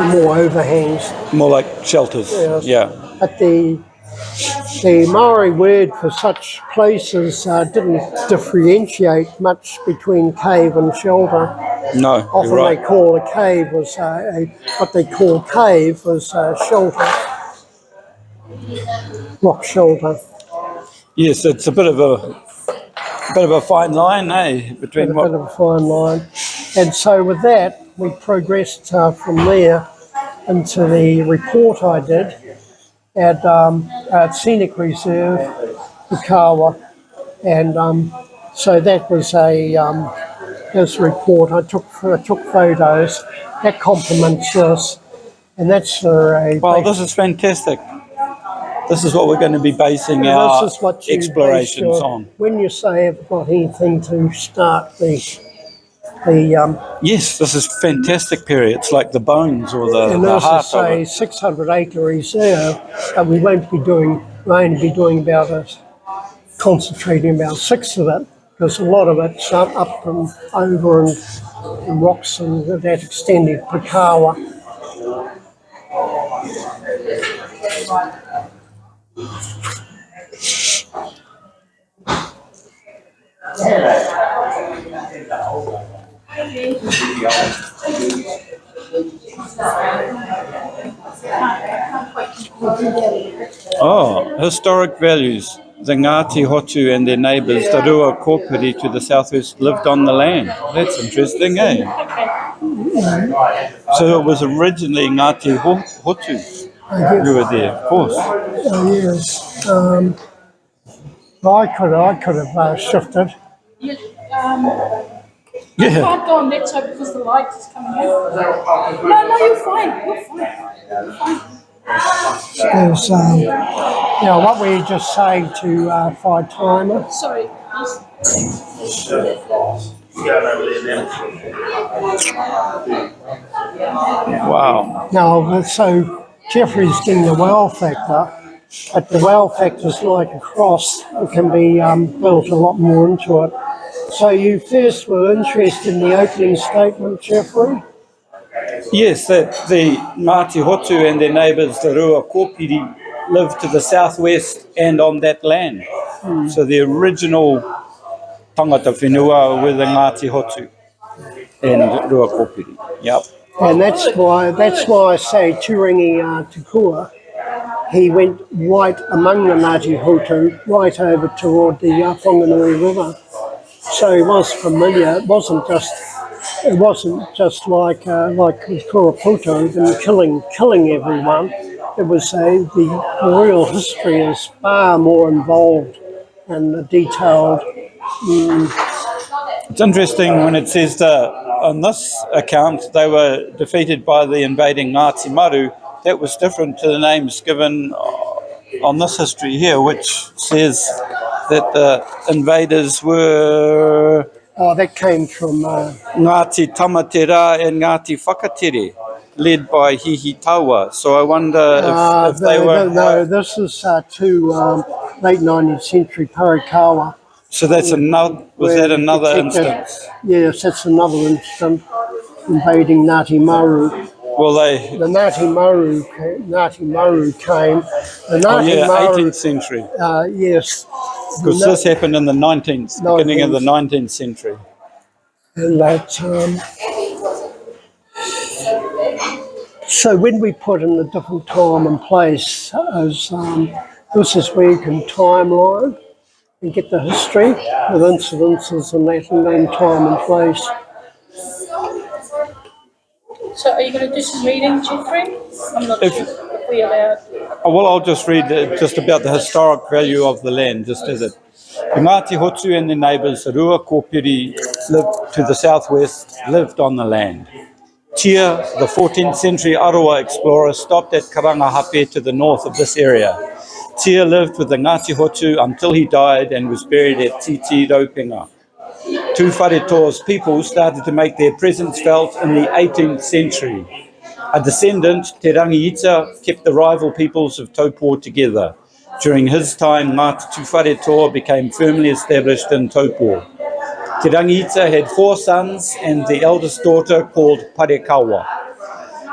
more overhangs. More like shelters. Yes. Yeah. But the Maori word for such places didn't differentiate much between cave and shelter. No, Often you're right. they call a cave was what they call cave was shelter, rock shelter. Yes, it's a bit of a fine line, eh? Between A bit of a fine line. And so with that, we progressed from there into the report I did at Scenic Reserve, Parekawa, and so that was this report. I took photos. That complements this, and that's for a. Well, this is fantastic. This is what we're going to be basing our This is what you explorations on. When you say I've got anything to start the Yes, this is fantastic, Perry. It's like the bones or the heart this of is a it. 600 acre reserve, but we won't be doing. We'll only be doing concentrating about 6 of it, because a lot of it's up and over and rocks and that extended Parekawa. Oh, historic values. The Ngāti Hotu and their neighbours, the Rua Kōpiri to the southwest, lived on the land. That's interesting, eh? So it was originally Ngāti Hotu who were there, of course. Yes. I could have shifted. You Yeah. can't go on that side because the light is coming in. No, you're fine. You're fine. There's, what were you just saying to Whaitaima? Sorry. Wow. Now, so Jeffrey's getting the well factor, but the well factor's like a cross. It can be built a lot more into it. So you first were interested in the opening statement, Jeffrey? Yes, that the Ngāti Hotu and their neighbours, the Rua Kōpiri, lived to the southwest and on that land. So the original tangata whenua were the Ngāti Hotu and Rua Kōpiri. Yep. And that's why I say Turingi Tukua, he went right among the Ngāti Hotu, right over toward the Whanganui River. So he was familiar. It wasn't just like with Kuraputo and killing everyone. It was the real history is far more involved and detailed. It's interesting when it says that on this account they were defeated by the invading Ngāti Maru. That was different to the names given on this history here, which says that the invaders were... Oh, that came from... Ngāti Tamatera and Ngāti Whakatere, led by Hihitawa. So I wonder if they were... No, this is to late 19th century Parekawa. So that's another... Was that another instance? Yes, that's another instance, invading Ngāti Maru. Well, The Ngāti Maru came. The Ngāti Maru, 18th century. Yes. Because this happened in the beginning of the 19th century. And that, so when we put in a different time and place, as this is where you can timeline and get the history with incidences and that, and then time and place. So are you going to do some reading, Jeffrey? I'm not sure if we're allowed. Well, I'll just read just about the historic value of the land, just as it. The Ngāti Hotu and their neighbours, the Rua Kōpiri, lived to the southwest, lived on the land. Tia, the 14th century Aroa explorer, stopped at Karangahape to the north of this area. Tia lived with the Ngāti Hotu until he died and was buried at Titi Raupinga. Two Wharetoa's people started to make their presence felt in the 18th century. A descendant, Te Rangitukua, kept the rival peoples of Taupo together. During his time, Ngāti Wharetoa became firmly established in Taupo. Te Rangitukua had 4 sons and the eldest daughter called Parekawa.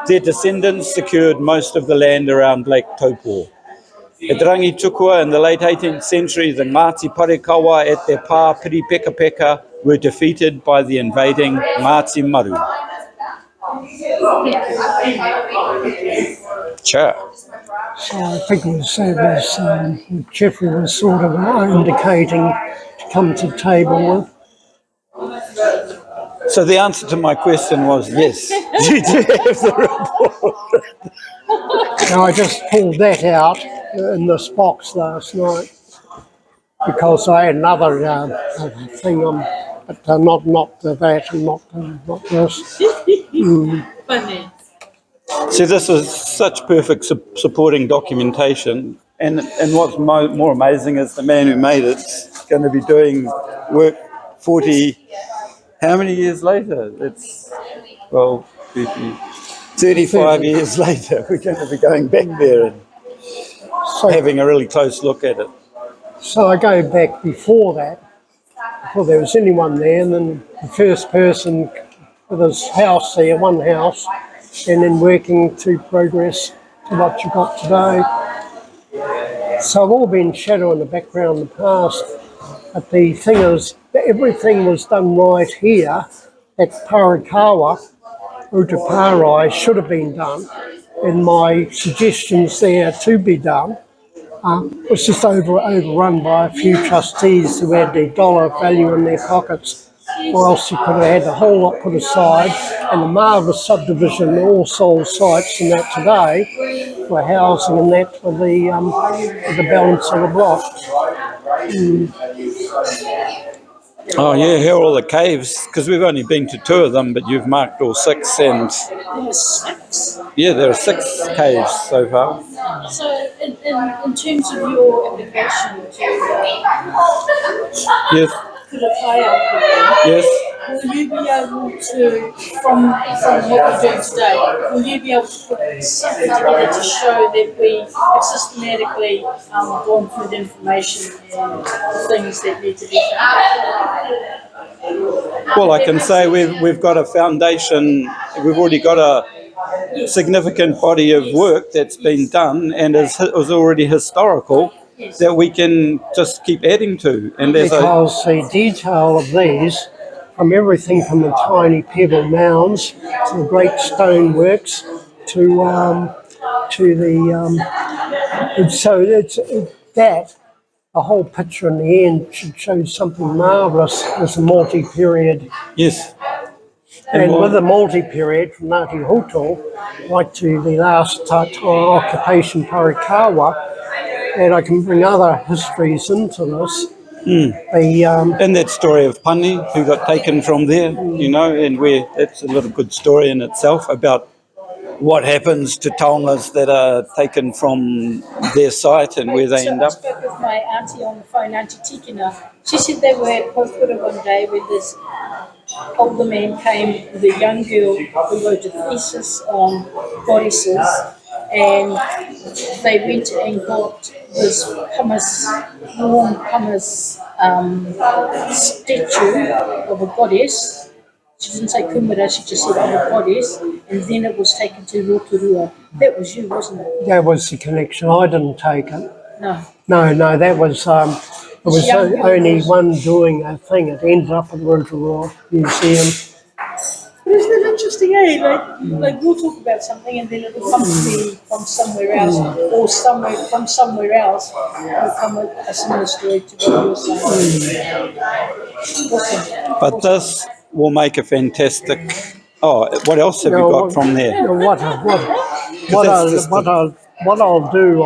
Their descendants secured most of the land around Lake Taupo. At Rangitukua in the late 18th century, the Ngāti Parekawa at their pa Piri Peka Peka were defeated by the invading Ngāti Maru. Sure. So I think Jeffrey was sort of indicating to come to the table with. So the answer to my question was yes. You do have the report. Now I just pulled that out in this box last night because I had another thing on, but not that and not this. Funny. So this is such perfect supporting documentation, and what's more amazing is the man who made it's going to be doing work 40, how many years later? It's, well, 35 years later, we're going to be going back there and having a really close look at it. So I go back before that, before there was anyone there, and then the first person with his house there, one house, and then working to progress to what you got today. So I've all been shadow in the background in the past, but the thing is, everything was done right here at Parekawa. Utaparai should have been done, and my suggestions there to be done was just overrun by a few trustees who had their dollar value in their pockets, or else you could have had the whole lot put aside, and the marvellous subdivision, all sold sites and that today, for housing and that for the balance of the block. Oh yeah, here are all the caves, because we've only been to 2 of them, but you've marked all 6, and yeah, there are 6 caves so far. So, in terms of your application to Yes. put a fire program, Yes. will you be able to, from what we're doing today, will you be able to put something together to show that we have systematically gone through the information and the things that need to be done? Well, I can say we've got a foundation, we've already got a significant body of work that's been done and is already historical that we can just keep adding to. And because the detail of these, from everything from the tiny pebble mounds to the great stone works to the so it's that the whole picture in the end should show something marvellous as a multi-period. Yes. And with the multi-period from Ngāti Hoto right to the last occupation Parekawa, and I can bring other histories into this. And that story of Pani, who got taken from there, you know, and that's a little good story in itself about what happens to taongas that are taken from their site and where they end up. I spoke with my auntie on the phone, Auntie Tikina. She said they were at Pokura one day where this older man came with a young girl who wrote a thesis on goddesses, and they went and got this warm pumice statue of a goddess. She didn't say kumara, she just said of a goddess, and then it was taken to Rotorua. That was you, wasn't it? That was the connection. I didn't take it. No, that was it was only one doing a thing. It ended up at the Rotorua Museum. But isn't it interesting, eh? Like we'll talk about something and then it'll come to me from somewhere else, or from somewhere else will come a similar story to what you're saying. Awesome. But this will make a fantastic. Oh, what else have you got from there? What I'll do,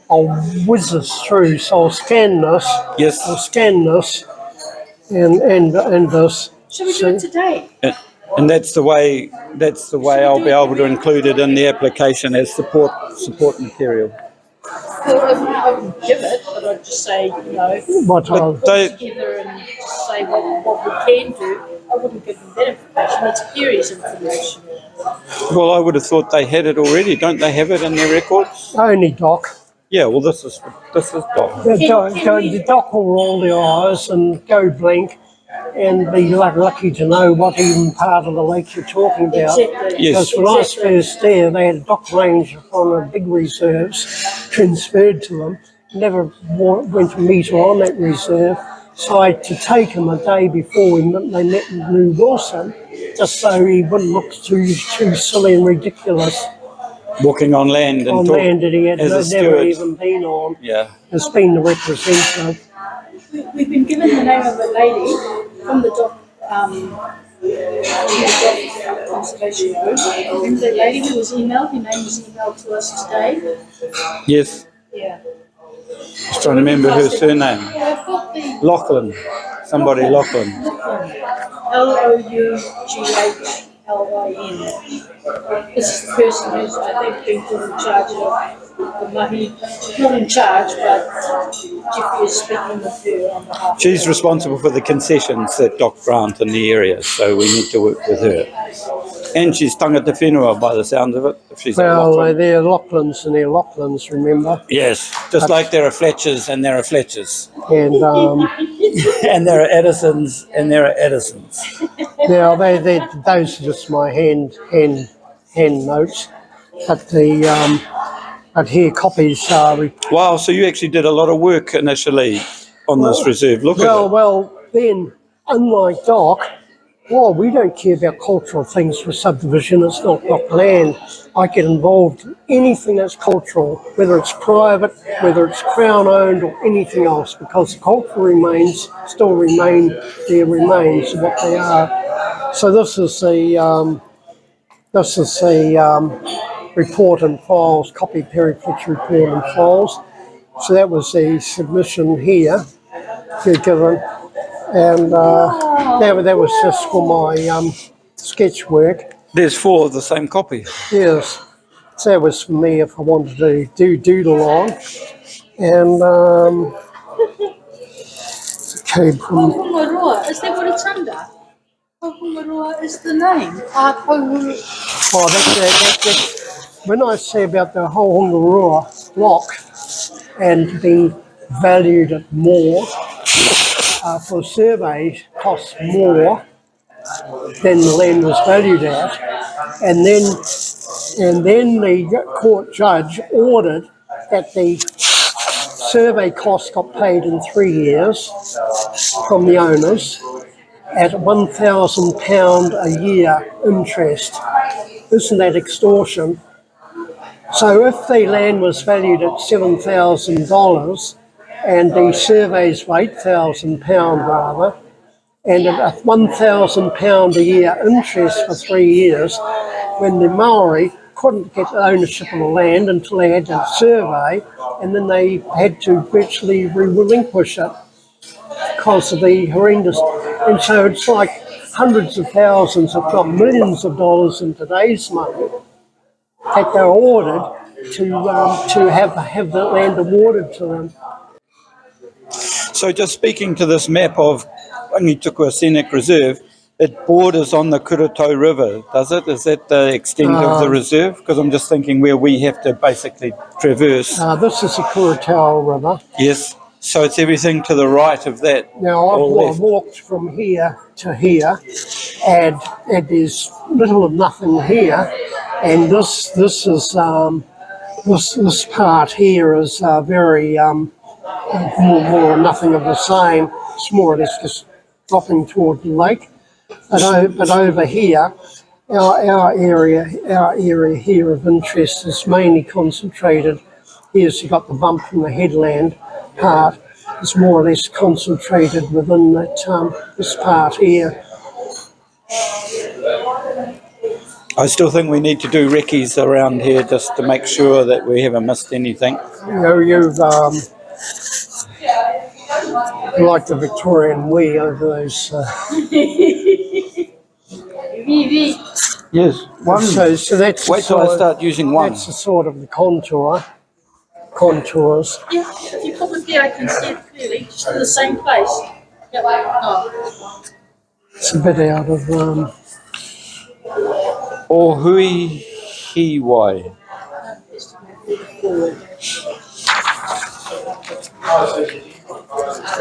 I'll whiz this through. So I'll scan this. Yes. I'll scan this and this. Shall we do it today? And that's the way I'll be able to include it in the application as support material. Well, I wouldn't give it, but I'd just say, you know, put it together and just say what we can do. I wouldn't give them that information. It's Perry's information. Well, I would have thought they had it already. Don't they have it in their records? Only Doc. Yeah, well, this is Doc. The Doc will roll their eyes and go blank and be lucky to know what even part of the lake you're talking about. Exactly. Yes. Because when I was first there, they had dock range on the big reserves transferred to them. Never went to meet her on that reserve. So I had to take him a day before they met Lou Wilson, just so he wouldn't look too silly and ridiculous Walking on land and on talk land that he had as a never steward. even been on. Yeah. Has been the representative. We've been given the name of a lady from the dock conservation group. Remember the lady who was emailed? Her name was emailed to us today. Yes. Yeah. Just trying to remember her surname. Yeah, I've got the Lachlan. Somebody Lachlan. Loughglyn. This is the person who's, I think, been put in charge of the mahi. Not in charge, but Jeffrey is speaking with her on behalf of She's responsible for the concessions that Doc grant in the area, so we need to work with her. And she's tangata whenua by the sound of it. If she's a Well, Lachlan. they're Lachlan's and they're Lachlan's, remember? Yes, just like there are Fletchers and there are Fletchers. And And there are Addisons and there are Addisons. now those are just my hand notes. But here copies are. Wow, so you actually did a lot of work initially on this reserve. Look at it. Well, then, unlike Doc, we don't care about cultural things for subdivision. It's not Doc land. I get involved in anything that's cultural, whether it's private, whether it's Crown owned, or anything else, because the cultural remains still remain their remains what they are. So this is the report and files, copy Perry Fletcher report and files. So that was the submission here, given. And that was just for my sketch work. There's 4 of the same copy. Yes, so that was for me if I wanted to do doodle on. And it came from. Pungaroa, is that what it's under? Pungaroa is the name. That's when I say about the whole Hungaroa block and being valued at more for surveys costs more than the land was valued at, and then the court judge ordered that the survey costs got paid in 3 years from the owners at £1,000 a year interest. Isn't that extortion? So if the land was valued at $7,000 and the surveys were £8,000 rather, and at £1,000 a year interest for 3 years, when the Maori couldn't get ownership of the land until they had a survey, and then they had to virtually relinquish it because of the horrendous. And so it's like hundreds of thousands, if not millions of dollars in today's money that they're ordered to have the land awarded to them. So just speaking to this map of Rangitukua Scenic Reserve, it borders on the Kuratau River, does it? Is that the extent of the reserve? Because I'm just thinking where we have to basically traverse. This is the Kuratau River. Yes, so it's everything to the right of that. Now I've walked from here to here, and there's little of nothing here, and this part here is very more or nothing of the same. It's more or less just dropping toward the lake. But over here, our area here of interest is mainly concentrated. Here's you've got the bump from the headland part. It's more or less concentrated within that this part here. I still think we need to do recce's around here just to make sure that we haven't missed anything. You've like the Victorian we over those. Yes, one. So that's Wait till I start using one. That's the sort of the contours. Yeah, if you put it there, I can see it clearly, just in the same place. Yep. Oh. It's a bit out of Or hui hiwai.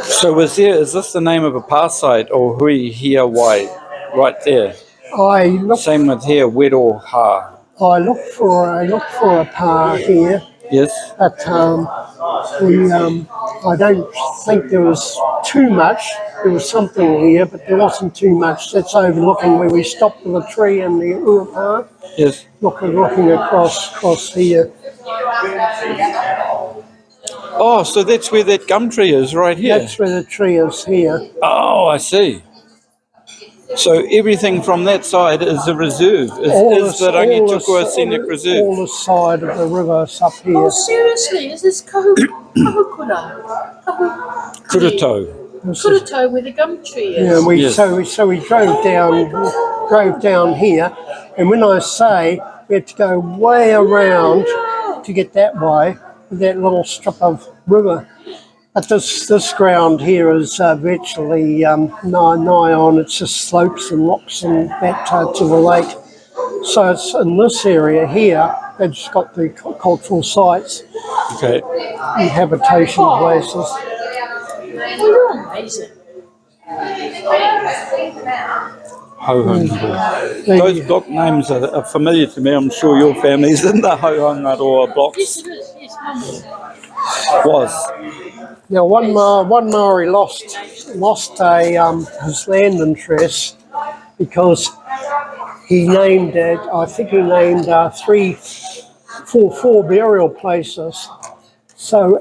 So is this the name of a pā site, or hui hia wai, right there? I looked Same with here, Wedo ha. I looked for a par here, Yes? but I don't think there was too much. There was something here, but there wasn't too much. That's overlooking where we stopped with a tree in the Urupa, Yes. looking across here. Oh, so that's where that gum tree is, right here. That's where the tree is here. Oh, I see. So everything from that side is a reserve, is the Rangitukua Scenic Reserve. All the side of the river is up Oh, here. seriously? Is this Kahukura? Kuruto. Kuruto where the gum tree is? Yeah, Yes. so we drove down here, and when I say we had to go way around to get that way, that little strip of river. But this ground here is virtually nigh on. It's just slopes and rocks and that to the lake. So it's in this area here. It's got the cultural sites, Okay. and habitation places. Oh, you're amazing. Hohanga. Those block names are familiar to me. I'm sure your family's in the Hohangaroa blocks. Yes, it is. Yes, Mum. Was. Now, one Maori lost his land interest because he named it. I think he named four burial places. So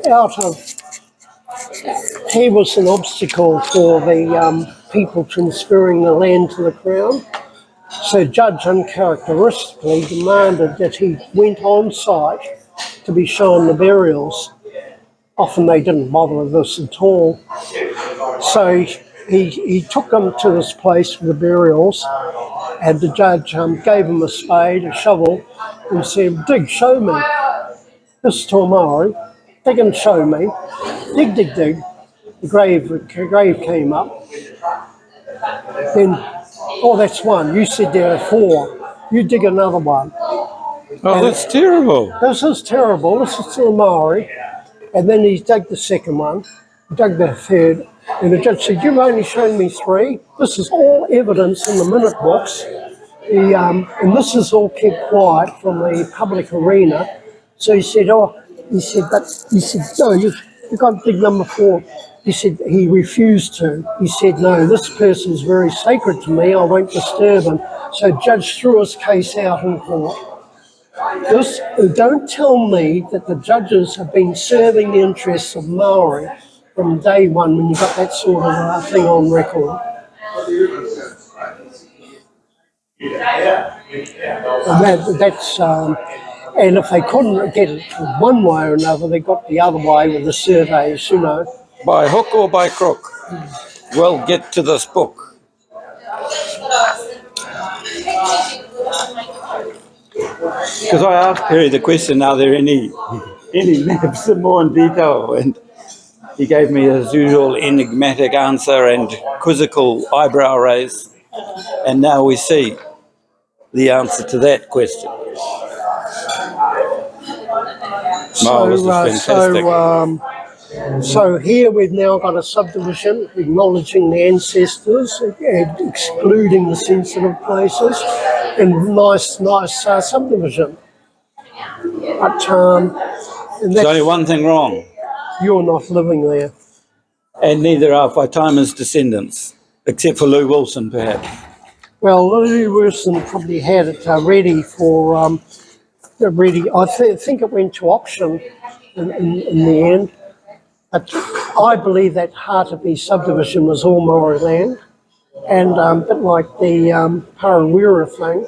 he was an obstacle for the people transferring the land to the Crown. So Judge uncharacteristically demanded that he went on site to be shown the burials. Often they didn't bother with this at all. So he took them to this place for the burials, and the judge gave him a spade, a shovel, and said, "Dig, show me." This is to a Maori. "Dig and show me." Dig, dig, dig. The grave came up. Then, "Oh, that's one. You said there are four. You dig another one." Oh, that's terrible. This is terrible. This is to a Maori. And then he dug the second one, dug the third, and the judge said, "You've only shown me three. This is all evidence in the minute books. And this is all kept quiet from the public arena." So he said, "No, you've got to dig number four." He said he refused to. He said, "No, this person is very sacred to me. I won't disturb him." So the judge threw his case out in court. Don't tell me that the judges have been serving the interests of Maori from day one when you got that sort of thing on record. And and if they couldn't get it one way or another, they got the other way with the surveys, you know. By hook or by crook? Well, get to this book. Because I asked Perry the question, are there any maps more in detail? And he gave me his usual enigmatic answer and quizzical eyebrow raise. And now we see the answer to that question. Wow, this is fantastic. So here we've now got a subdivision acknowledging the ancestors, excluding the sensitive places, and nice subdivision. But and There's only one thing wrong, you're not living there. and neither are Whaitaima's descendants, except for Lou Wilson, perhaps. Well, Lou Wilson probably had it ready for I think it went to auction in the end. But I believe that Harteby subdivision was all Maori land, and a bit like the Parawira thing,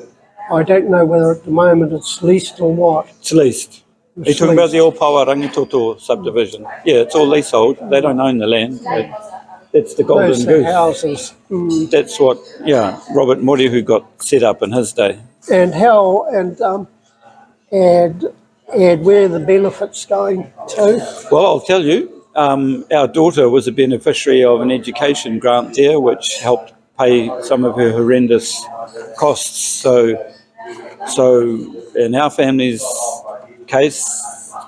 I don't know whether at the moment it's leased or what. It's leased. Are you talking about the Opawa Rangitukua subdivision? Yeah, it's all leasehold. They don't own the land. It's the Golden Those Goose. houses. That's what, Robert Morihu got set up in his day. And how and where the benefits going to? Well, I'll tell you, our daughter was a beneficiary of an education grant there, which helped pay some of her horrendous costs. So in our family's case,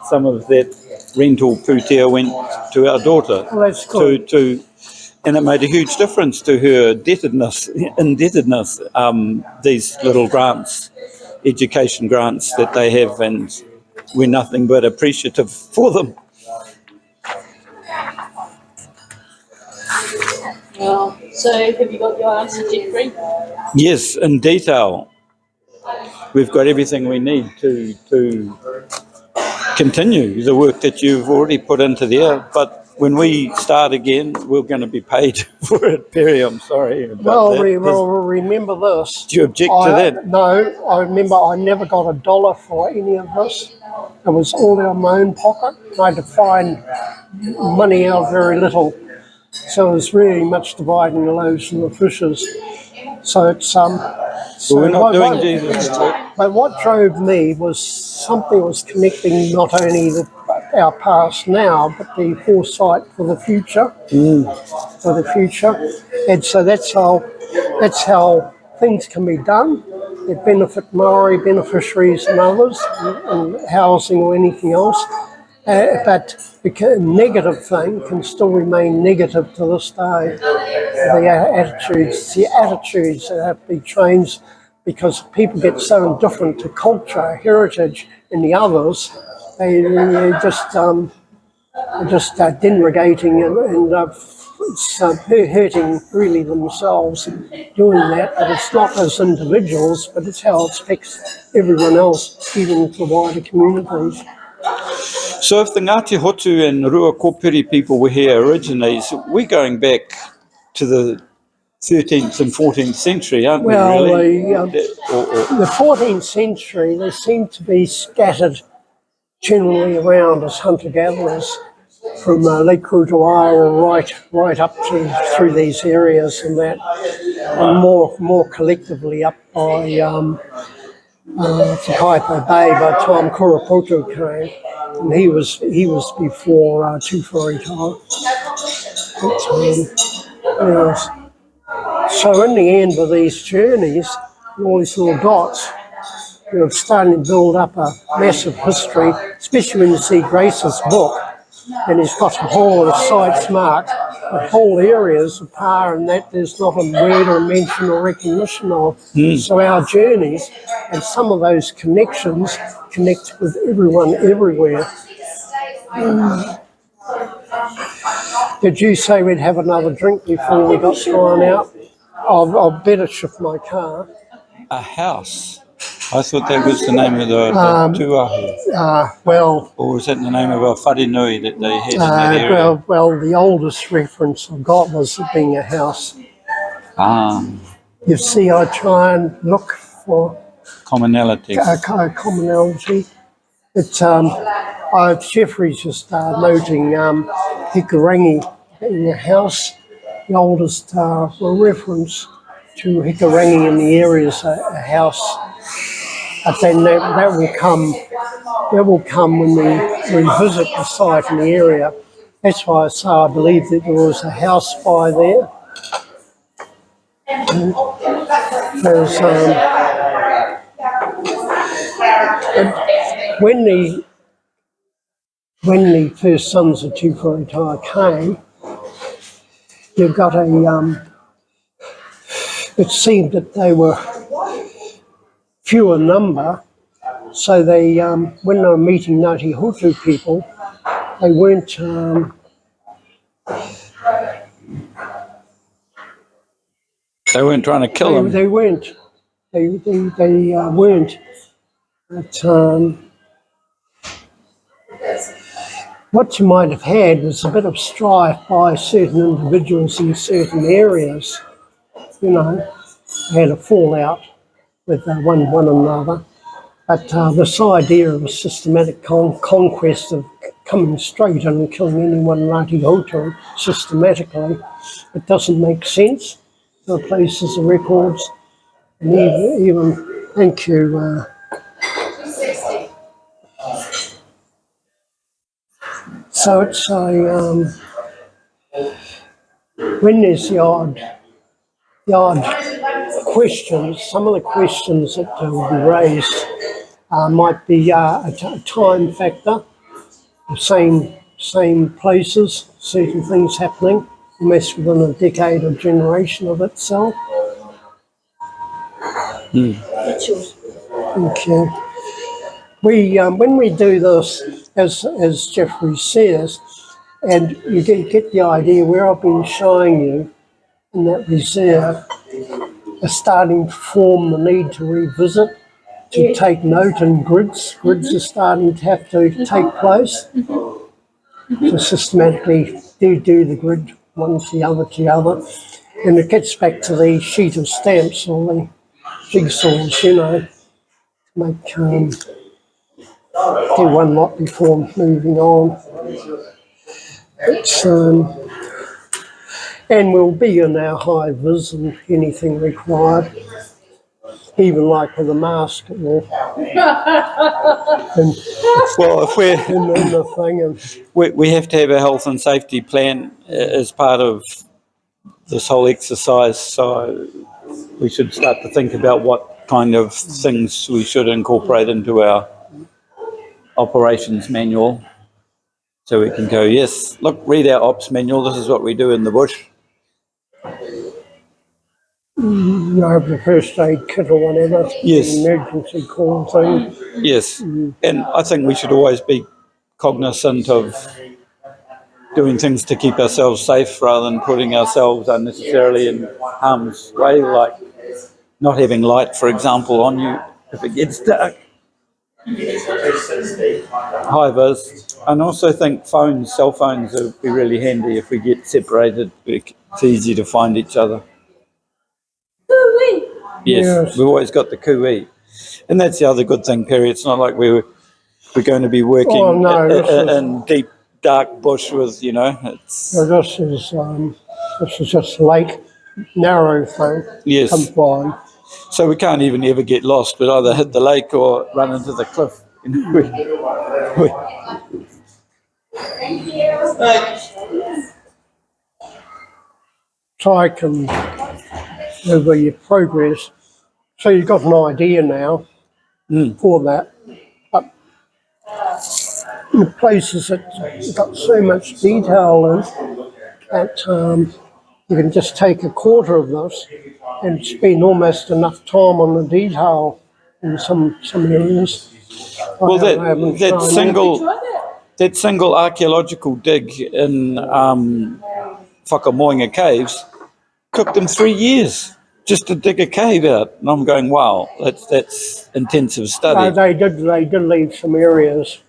some of that rental pūtea went to our daughter. Well, that's good. And it made a huge difference to her indebtedness, these little grants, education grants that they have, and we're nothing but appreciative for them. So have you got your answer, Jeffrey? Yes, in detail. We've got everything we need to continue the work that you've already put into there. But when we start again, we're going to be paid for it, Perry. I'm sorry about that. Well, remember this. Do you object to that? No, I remember I never got $1 for any of this. It was all out of my own pocket. I had to find money out of very little. So it was really much dividing the loaves and the fishes. So it's Well, we're not doing Jesus' work. But what drove me was something was connecting not only our past now, but the foresight for the future. For the future, and so that's how things can be done. They benefit Maori beneficiaries and others, and housing or anything else. But the negative thing can still remain negative to this day. The attitudes that have to be changed, because people get so indifferent to culture, heritage, and the others. They're just denigrating and it's hurting really themselves doing that. But it's not as individuals, but it's how it affects everyone else, even the wider communities. So if the Ngāti Hotu and Rua Kōpiri people were here originally, so we're going back to the 13th and 14th century, aren't we, really? The 14th century, they seem to be scattered generally around as hunter-gatherers from Lake Rutawaira right up to through these areas and that, and more collectively up by Whaitaima Bay by the time Kurapoto came. And he was before TeWhare time. So in the end of these journeys, all these little dots, you're starting to build up a massive history, especially when you see Grace's book, and he's got a whole lot of sites marked, but whole areas of power and that there's not a word or mention or recognition of. So our journeys and some of those connections connect with everyone everywhere. Did you say we'd have another drink before we got thrown out? I'll better shift my car. A house? I thought that was the name of the tuahu. Well... Or was that the name of a wharenui that they had in that area? Well, the oldest reference I've got was it being a house. You see, I try and look for... Commonalities. Commonality. It's, Jeffrey's just noting Hikarangi being a house, the oldest reference to Hikarangi in the area is a house. But then that will come when we revisit the site in the area. That's why I say I believe that there was a house by there. There's, when the first sons of TeWhare came, you've got it seemed that they were few in number, so they, when they were meeting Ngāti Hotu people, they weren't, they weren't trying to kill them. They weren't. They weren't. But what you might have had was a bit of strife by certain individuals in certain areas. You know, they had a fallout with one another. But this idea of a systematic conquest of coming straight in and killing anyone Ngāti Hotu systematically, it doesn't make sense. There are places of records, and even thank you. So it's a when there's the odd questions, some of the questions that will be raised might be a time factor. The same places, certain things happening, almost within a decade or generation of itself. That's yours. Okay. We when we do this, as Jeffrey says, and you get the idea where I've been showing you in that reserve, are starting to form the need to revisit, to take note in grids. Grids are starting to have to take place. To systematically do the grid one to the other to the other. And it gets back to the sheet of stamps or the jigsaws, you know, make do one lot before moving on. It's and we'll be in our high vis and anything required, even like with a mask and Well, if we're in the thing. And we have to have a health and safety plan as part of this whole exercise, so we should start to think about what kind of things we should incorporate into our operations manual, so we can go, yes, look, read our ops manual, this is what we do in the bush. you know, the first aid kit or whatever, Yes. the emergency call thing. Yes, and I think we should always be cognizant of doing things to keep ourselves safe rather than putting ourselves unnecessarily in harm's way, like not having light, for example, on you if it gets dark. High vis. And also think cell phones would be really handy if we get separated. It's easy to find each other. Yes, we've always got the cooee. And that's the other good thing, Perry. It's not like we're going to be working in deep, dark bush with, you know, it's... So this is just lake, narrow thing. Yes. Come by. So we can't even ever get lost, but either hit the lake or run into the cliff. You know, So I can, over your progress, so you've got an idea now for that. But the places that got so much detail in that you can just take a quarter of this and spend almost enough time on the detail in some areas. well, that single archaeological dig in Whakamoinga Caves took them 3 years just to dig a cave out. And I'm going, wow, that's intensive study. They did leave some areas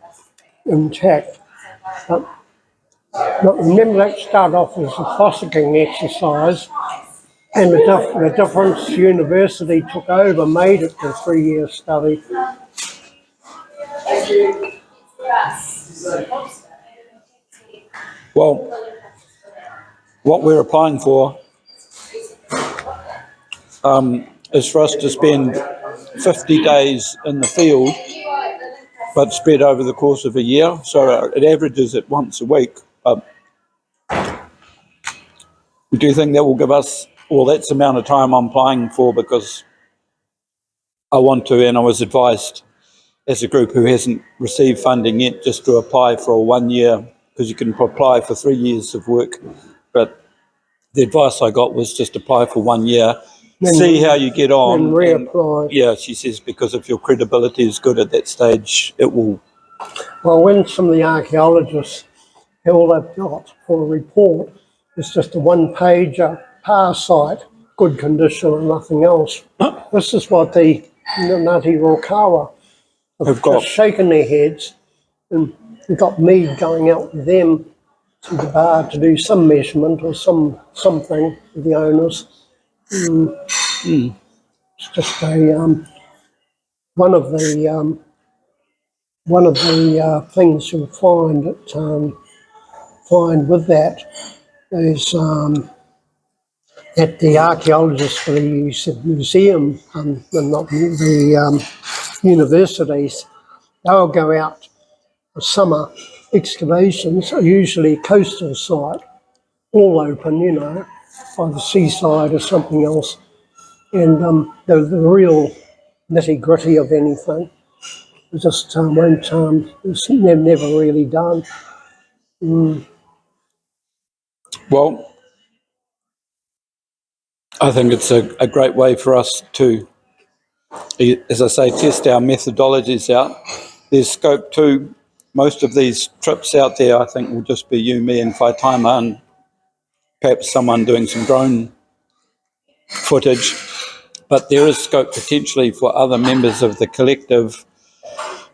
intact. But remember, that started off as a fossicking exercise, and the difference university took over made it a 3-year study. Well, what we're applying for is for us to spend 50 days in the field, but spread over the course of a year. So it averages at once a week. Do you think that will give us, well, that's the amount of time I'm applying for because I want to, and I was advised as a group who hasn't received funding yet just to apply for a 1 year, because you can apply for 3 years of work. But the advice I got was just apply for 1 year, see how you get on. And reapply. Yeah, she says, because if your credibility is good at that stage, it will. Well, when some of the archaeologists, all they've got for a report is just a one-pager, site, good condition and nothing else. This is what the Ngāti Rokawa have got, shaken their heads, and we've got me going out with them to the bar to do some measurement or something with the owners. It's just one of the things you'll find with that is that the archaeologists for the museum and not the universities, they'll go out for summer excavations, usually coastal site, all open, you know, by the seaside or something else, and the real nitty-gritty of anything just it's never really done. Well, I think it's a great way for us to, as I say, test our methodologies out. There's scope too. Most of these trips out there, I think, will just be you, me, and Whaitaima, and perhaps someone doing some drone footage. But there is scope potentially for other members of the collective,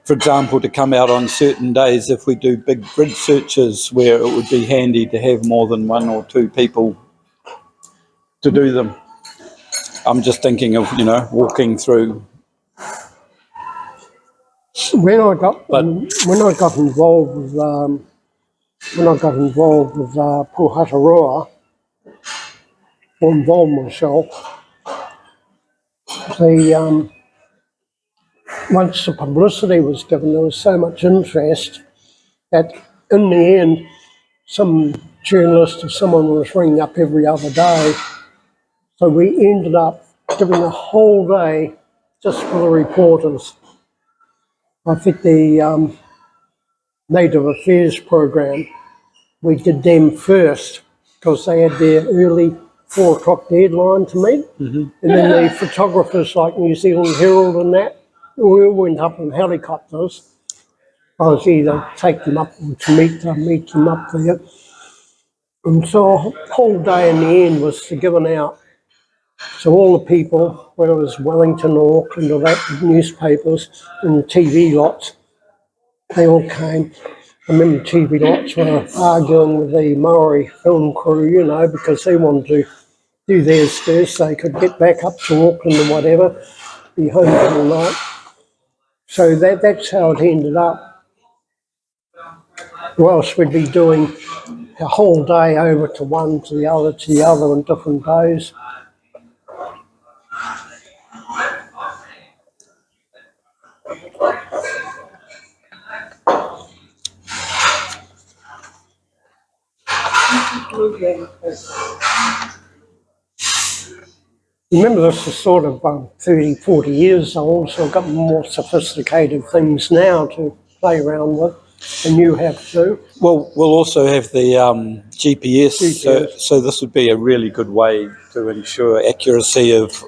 for example, to come out on certain days if we do big grid searches where it would be handy to have more than one or two people to do them. I'm just thinking of, walking through. When I got involved with Puhataroa, or involved myself, the once the publicity was given, there was so much interest that in the end, some journalist or someone was ringing up every other day. So we ended up giving a whole day just for the reporters. I think the Native Affairs program, we did them first because they had their early 4 o'clock deadline to meet. And then the photographers like New Zealand Herald and that, we all went up in helicopters. I was either take them up or to meet them up there. And so a whole day in the end was given out. So all the people, whether it was Wellington or Auckland or that, the newspapers and the TV lots, they all came. I remember TV lots were arguing with the Maori film crew, because they wanted to do theirs first. They could get back up to Auckland or whatever, be home for the night. So that's how it ended up. Or else we'd be doing a whole day over to one, to the other on different days. Remember, this is sort of 30, 40 years old, so I've got more sophisticated things now to play around with, and you have too. Well, we'll also have the GPS. So this would be a really good way to ensure accuracy of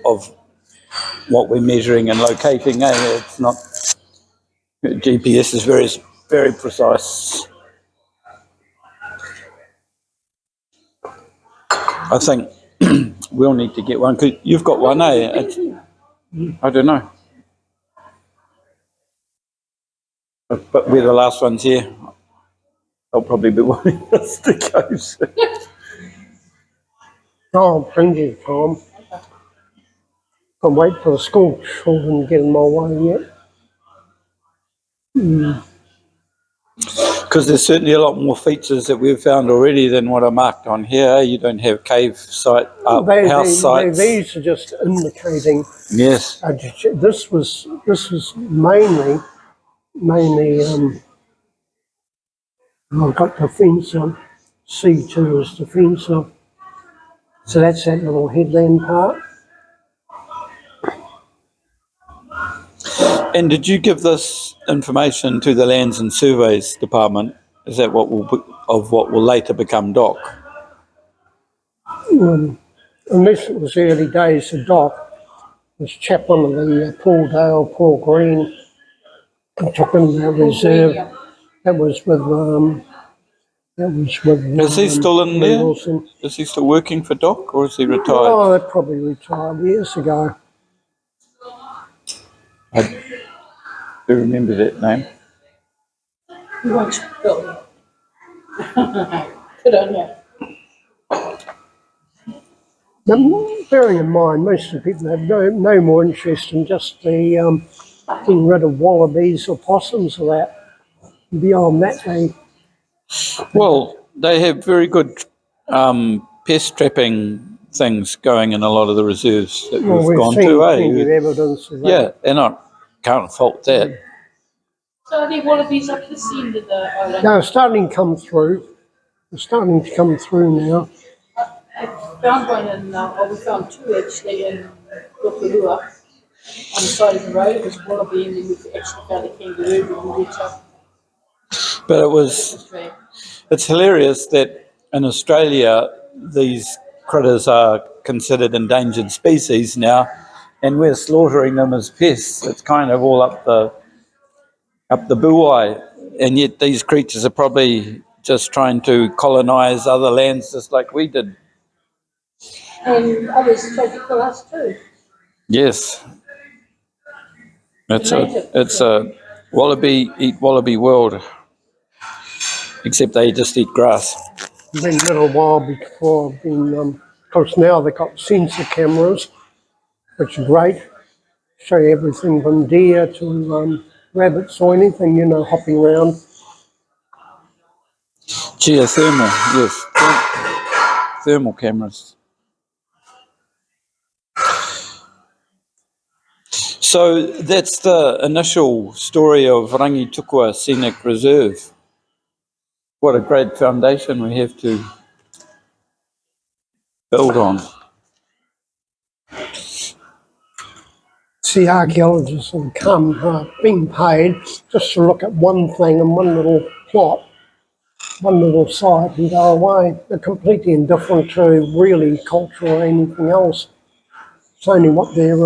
what we're measuring and locating. It's not, GPS is very, very precise. I think we'll need to get one. 'Cause you've got one, eh? I don't know. But we're the last ones here. They'll probably be wanting us to go soon. Oh, plenty of time. Can't wait for the school children to get in my way yet. Because there's certainly a lot more features that we've found already than what are marked on here. You don't have cave site, house sites. These are just indicating. Yes. This was mainly. I've got the fence on. C2 is the fence on. So that's that little headland part. And did you give this information to the Lands and Surveys Department? Is that what will later become DOC? Unless it was early days of DOC, this chap on the Paul Green, took in the reserve. That was with. Is he still in there? Wilson. Is he still working for DOC, or is he retired? Oh, they probably retired years ago. I do remember that name. You watch Bill. Good on you. Now, bearing in mind, most of the people have no more interest in just the getting rid of wallabies or possums or that. Beyond that, they have very good pest trapping things going in a lot of the reserves that we've gone to. Plenty of evidence of that. Yeah, and I can't fault that. So are the wallabies up this end of the island? No, it's starting to come through. It's starting to come through now. I found one we found two actually in Rotorua on the side of the road. It was wallaby, and then we actually found a kangaroo when we reached up. But It's hilarious that in Australia these critters are considered endangered species now, and we're slaughtering them as pests. It's kind of all up the buai, and yet these creatures are probably just trying to colonise other lands just like we did. And others try to kill us too. Yes, it's a wallaby eat wallaby world, except they just eat grass. It's been a little while before I've been, of course now they've got sensor cameras, which are great. Show you everything from deer to rabbits or anything, you know, hopping around. Geothermal, yes, thermal cameras. So that's the initial story of Rangitukua Scenic Reserve. What a great foundation we have to build on. See, archaeologists have come, being paid just to look at one thing and one little plot, one little site and go away. They're completely indifferent to really culture or anything else. It's only what their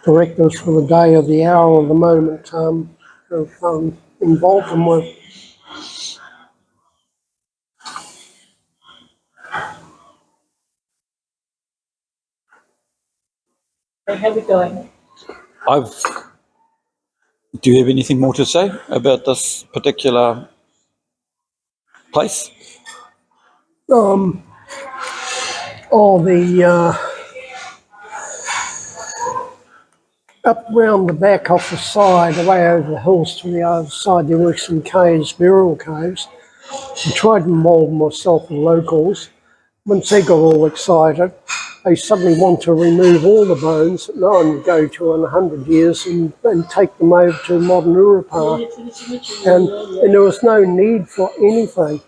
directors for the day or the hour or the moment have involved them with. So how are we going? Do you have anything more to say about this particular place? Up round the back off the side, away over the hills to the other side, there were some caves, burial caves. I tried to involve myself and locals. Once they got all excited, they suddenly want to remove all the bones that no one would go to in 100 years and take them over to modern Urupā. And there was no need for anything,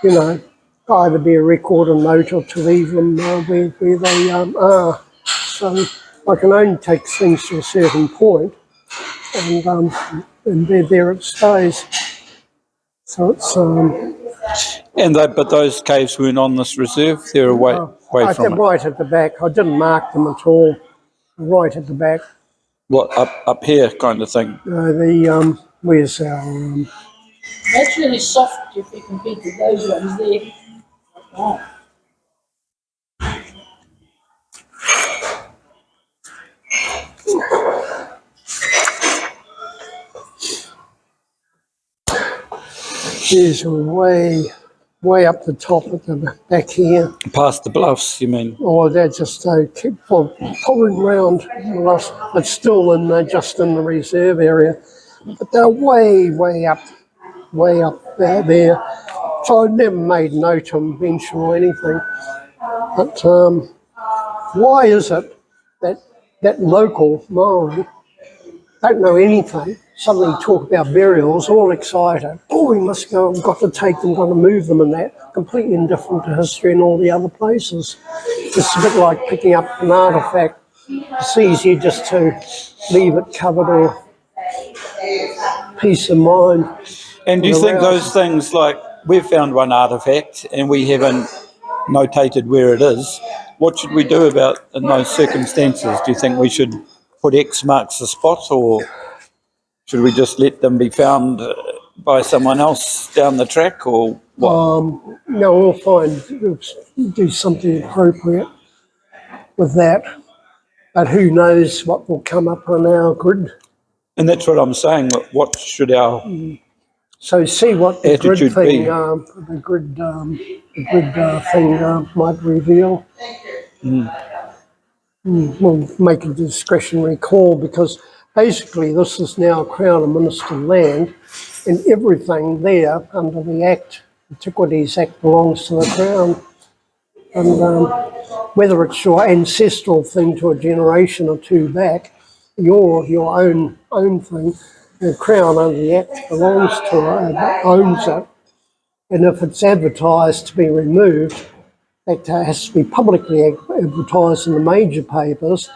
you know, either be a record or note or to leave them where they are. So I can only take things to a certain point, and there it stays. So it's But those caves weren't on this reserve. They're away from it. right at the back. I didn't mark them at all. Right at the back. What up here, kind of thing. Where's our That's really soft if you compare to those ones there. Wow. These are way up the top at the back here. Past the bluffs, you mean? Or they're just keep pulling round, but still just in the reserve area. But they're way up there. So I never made note of mention or anything. But why is it that local Maori don't know anything, suddenly talk about burials, all excited. Oh, we must go, we've got to take them, got to move them and that. Completely indifferent to history and all the other places. It's a bit like picking up an artefact. It's easier just to leave it covered or peace of mind. And do you think those things, like we've found one artefact and we haven't notated where it is, what should we do about in those circumstances? Do you think we should put X marks the spot, or should we just let them be found by someone else down the track, or what? No, we'll do something appropriate with that. But who knows what will come up on our grid. And that's what I'm saying. What should our So see what the grid attitude thing, be? the grid thing might reveal. We'll make a discretionary call because basically this is now Crown administered land, and everything there under the Act, Antiquities Act, belongs to the Crown. And whether it's your ancestral thing to a generation or two back, your own thing, the Crown under the Act belongs to it, owns it. And if it's advertised to be removed, that has to be publicly advertised in the major papers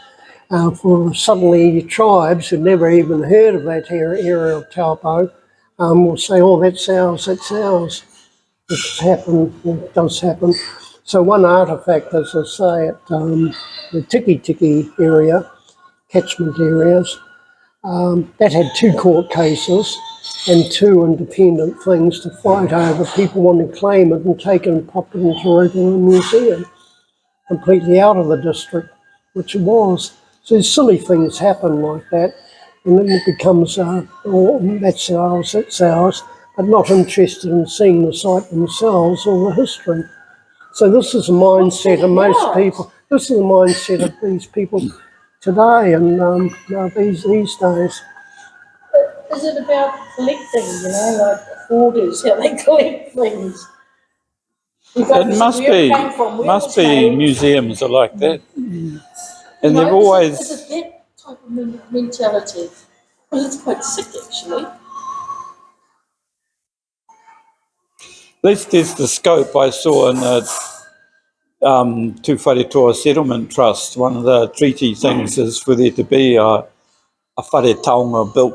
for suddenly tribes who've never even heard of that area of Taupo will say, oh, that's ours, that's ours. It's happened, it does happen. So one artefact, as I say, at the Tiki Tiki area, catchment areas, that had 2 court cases and 2 independent things to fight over. People wanted to claim it and take it and pop it into a regular museum, completely out of the district, which it was. So silly things happen like that, and then it becomes, oh, that's ours, but not interested in seeing the site themselves or the history. So this is the mindset of most people. This is the mindset of these people today and these days. Is it about collecting, you know, like hoarders, how they collect things? It must be museums are like that. And they've always... Is it that type of mentality? Because it's quite sick, actually. At least there's the scope I saw in the TeWhare Settlement Trust. One of the treaty things is for there to be a whare taonga built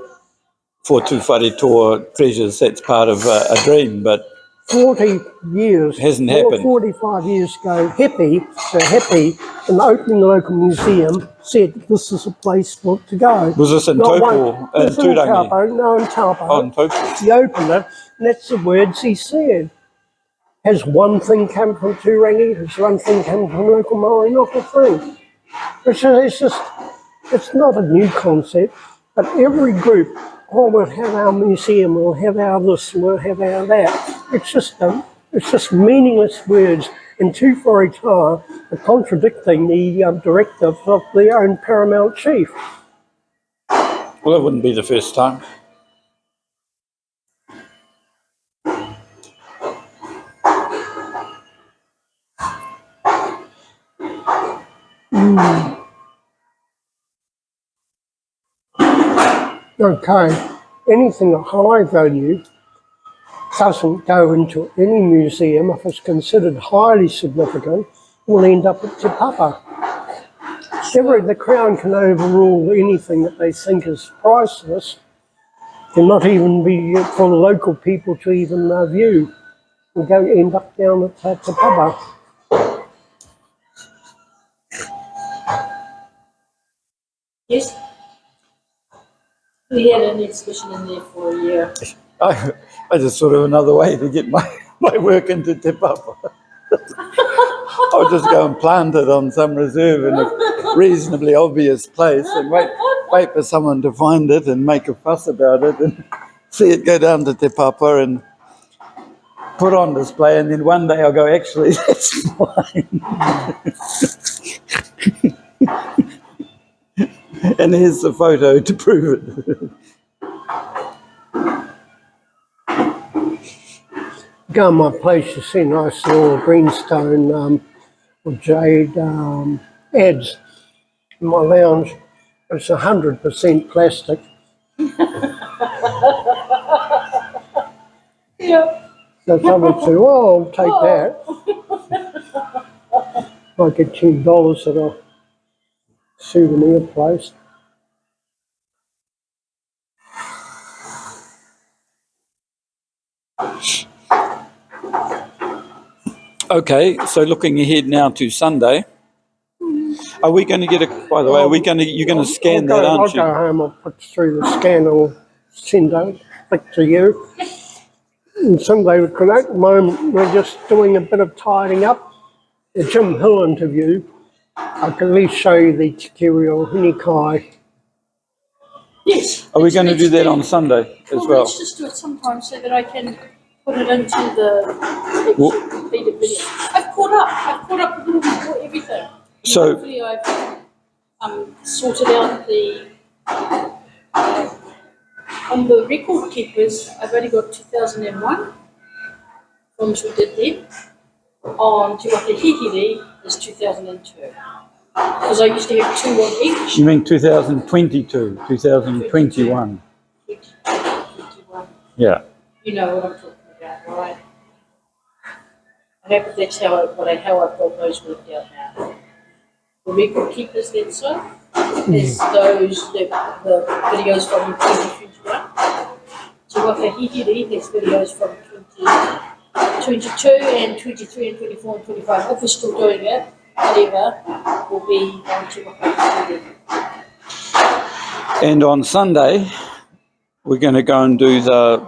for TeWhare treasures. That's part of a dream, but 40 years, hasn't happened. 45 years ago, Happy, in opening the local museum, said this is a place for it to go. Was this in Taupo? In Turangi? No, in Taupo. Oh, in Taupo. He opened it, and that's the words he said. Has one thing come from Turangi? Has one thing come from local Maori? Not a thing. It's not a new concept, but every group, oh, we'll have our museum, we'll have our this, we'll have our that. It's just meaningless words, and TeWhare are contradicting the directives of their own paramount chief. Well, that wouldn't be the first time. Okay, anything of high value doesn't go into any museum. If it's considered highly significant, will end up at Te Papa. The Crown can overrule anything that they think is priceless, and not even be for the local people to even view, and end up down at Te Papa. Yes. We had an exhibition in there for a year. I just thought of another way to get my work into Te Papa. I'll just go and plant it on some reserve in a reasonably obvious place and wait for someone to find it and make a fuss about it and see it go down to Te Papa and put on display, and then one day I'll go, actually, that's mine. And here's the photo to prove it. Go to my place, you see nice little greenstone or jade ads in my lounge. It's 100% plastic. Yeah. So someone said, well, I'll take that. Might get $10 at a souvenir place. Okay, so looking ahead now to Sunday, are we going to get a? By the way, you're going to scan that, aren't you? I'll go home. I'll put through the scan or send it back to you. And Sunday, at the moment, we're just doing a bit of tidying up. The Jim Hill interview, I can at least show you the Te or Hinikai. Yes. Are we going to do that on Sunday as well? Let's just do it sometime so that I can put it into the completed video. I've caught up with everything. So hopefully I've sorted out the on the record keepers. I've only got 2001 films we did then. On Te Waka Hihiri is 2002. Because I used to have 2 on each. You mean 2022, 2021? 2021. Yeah. You know what I'm talking about, right? I hope that's how I've got those worked out now. The record keepers then so is those the videos from 2021 to Wakahihiri, there's videos from 2022 and 23 and 24 and 25. If we're still doing it, whatever, will be on Te Wakahihiri. And on Sunday, we're going to go and do the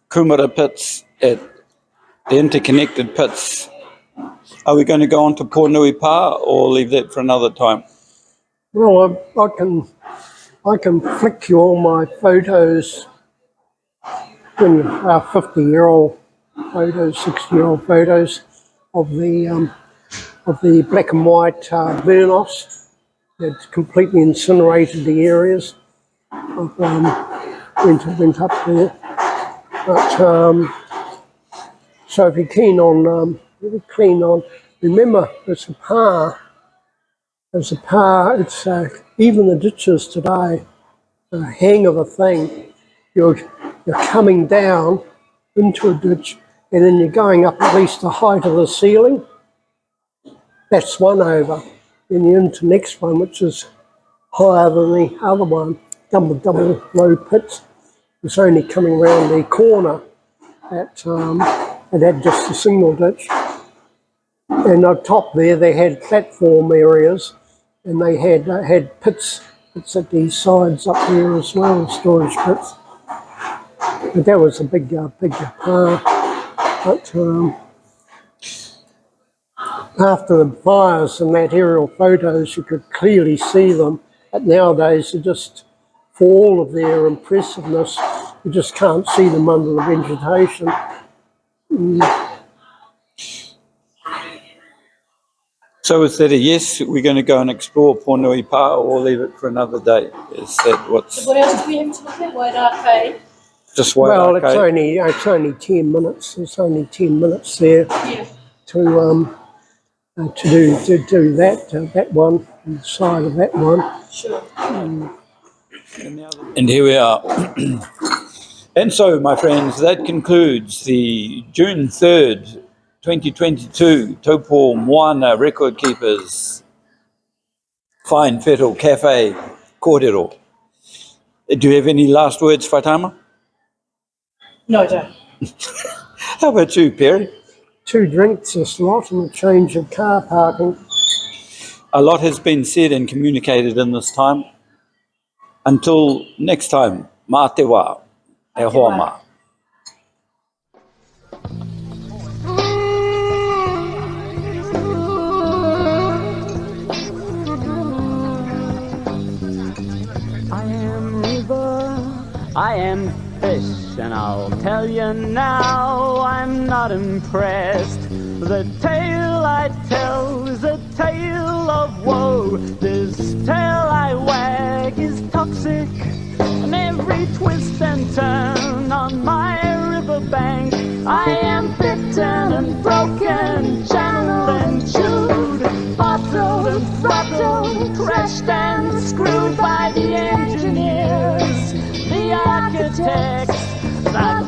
Kumara pits at the interconnected pits. Are we going to go on to Pōnui Pā or leave that for another time? Well, I can flick you all my photos, 50-year-old photos, 60-year-old photos of the black and white burn-offs that completely incinerated the areas. I've went up there. But so if you're keen on, remember there's a par. It's even the ditches today, the hang of a thing. You're coming down into a ditch and then you're going up at least the height of the ceiling. That's one over. Then you're into the next one, which is higher than the other one, double low pits. It's only coming round the corner at it had just a single ditch. And up top there they had platform areas and they had pits at these sides up there as well, storage pits. But that was a big par. But after the fires and that aerial photos, you could clearly see them. But nowadays, they're just, for all of their impressiveness, you just can't see them under the vegetation. So is that a yes, we're going to go and explore Pōnui Pā or leave it for another day? Is that what's... So what else do we have to look at? Whaitaima? Just Well, Whaitaima? it's only 10 minutes. It's only 10 minutes there Yeah. to do that one, and the side of that one. Sure. And here we are. And so, my friends, that concludes the June 3rd, 2022 Taupo Moana Record Keepers Fine Fettle Cafe Kōrero. Do you have any last words, Whaitaima? No, I don't. How about you, Perry? 2 drinks a slot and a change of car parking. A lot has been said and communicated in this time. Until next time, mā te wā, e hoa mā. I am river, I am fish, and I'll tell you now, I'm not impressed. The tale I tell is a tale of woe. This tail I wag is toxic, and every twist and turn on my riverbank, I am bitten and broken, channeled and chewed, bottled, throttled, crashed and screwed by the engineers, the architects, the